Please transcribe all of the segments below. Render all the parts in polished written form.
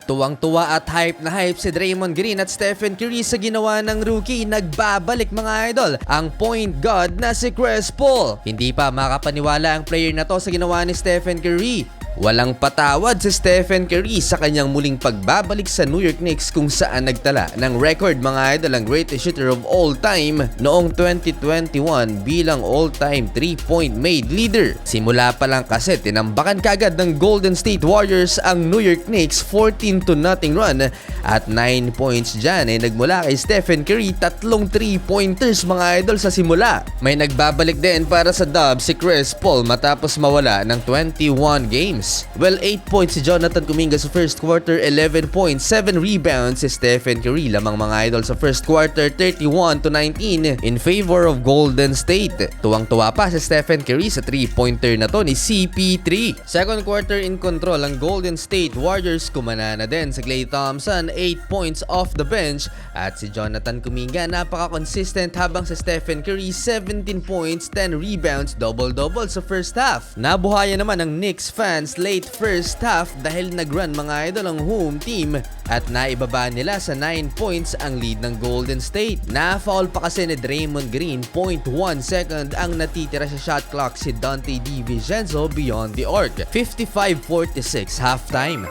Tuwang-tuwa at hype na hype si Draymond Green at Stephen Curry sa ginawa ng rookie. Nagbabalik mga idol ang point guard na si Chris Paul. Hindi pa makapaniwala ang player na to sa ginawa ni Stephen Curry. Walang patawad si Stephen Curry sa kanyang muling pagbabalik sa New York Knicks kung saan nagtala ng record mga idol ang greatest shooter of all time noong 2021 bilang all-time 3-point made leader. Simula pa lang kasi tinambakan kagad ng Golden State Warriors ang New York Knicks 14-0 run at 9 points dyan nagmula kay Stephen Curry, tatlong 3-pointers mga idol sa simula. May nagbabalik din para sa Dubs si Chris Paul matapos mawala ng 21 games. Well, 8 points si Jonathan Kuminga sa first quarter, 11 points, 7 rebounds si Stephen Curry lamang mga idol sa first quarter, 31-19 in favor of Golden State. Tuwang-tuwa pa si Stephen Curry sa 3-pointer na to ni CP3. Second quarter in control ang Golden State Warriors, kumana na din sa Klay Thompson, 8 points off the bench at si Jonathan Kuminga napaka-consistent habang si Stephen Curry 17 points, 10 rebounds, double-double sa first half. Nabuhayan naman ang Knicks fans late first half dahil nag-run mga idol ang home team at naibaba nila sa 9 points ang lead ng Golden State. Na-foul pa kasi ni Draymond Green, 0.1 second ang natitira sa shot clock si Donte DiVincenzo beyond the arc. 55-46 halftime.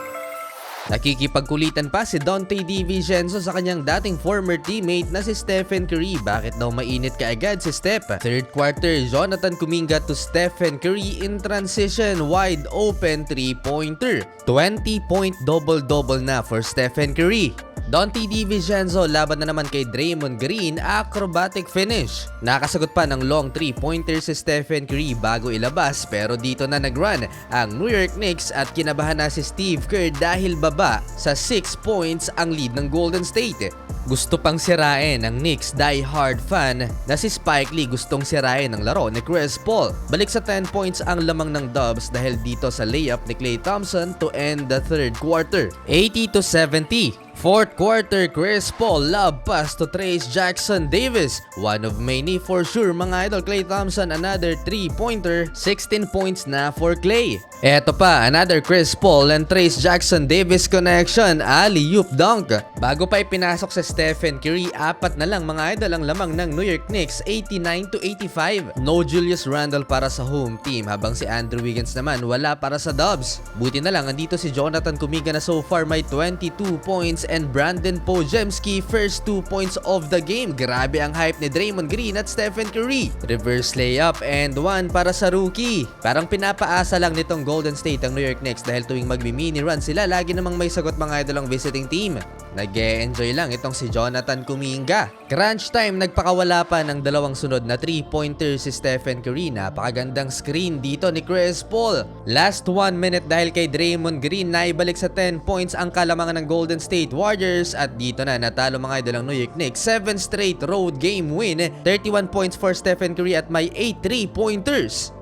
Nakikipagkulitan pa si Donte DiVincenzo sa kanyang dating former teammate na si Stephen Curry. Bakit daw mainit kaagad si Steph? Third quarter, Jonathan Kuminga to Stephen Curry in transition, wide open 3-pointer. 20-point double-double na for Stephen Curry. Donte DiVincenzo laban na naman kay Draymond Green, acrobatic finish. Nakasagot pa ng long 3-pointer si Stephen Curry bago ilabas pero dito na nag-run ang New York Knicks at kinabahan na si Steve Kerr dahil baba sa 6 points ang lead ng Golden State. Gusto pang sirain ng Knicks die-hard fan na si Spike Lee, gustong sirain ang laro ni Chris Paul. Balik sa 10 points ang lamang ng Dubs dahil dito sa layup ni Klay Thompson to end the third quarter. 80-70. Fourth quarter, Chris Paul lob pass to Trayce Jackson Davis. One of many for sure mga idol. Klay Thompson another 3-pointer. 16 points na for Klay. Eto pa, another Chris Paul and Trayce Jackson Davis connection. Alley-oop dunk. Bago pa ipinasok sa Stephen Curry, 4 na lang mga idol ang lamang ng New York Knicks. 89-85. No Julius Randle para sa home team habang si Andrew Wiggins naman wala para sa Dubs. Buti na lang andito si Jonathan Kuminga na so far may 22 points and Brandon Podziemski first 2 points of the game. Grabe ang hype ni Draymond Green at Stephen Curry. Reverse layup and 1 para sa rookie. Parang pinapaasa lang nitong Golden State ang New York Knicks dahil tuwing magmi-mini run sila lagi namang may sagot mga idol ang visiting team. Nag-e-enjoy lang itong si Jonathan Kuminga. Crunch time, nagpakawala pa ng dalawang sunod na 3-pointer si Stephen Curry. Napakagandang screen dito ni Chris Paul. Last 1 minute dahil kay Draymond Green, naibalik sa 10 points ang kalamangan ng Golden State Warriors at dito na natalo mga idol ang New York Knicks. 7 straight road game win, 31 points for Stephen Curry at may 8 3-pointers.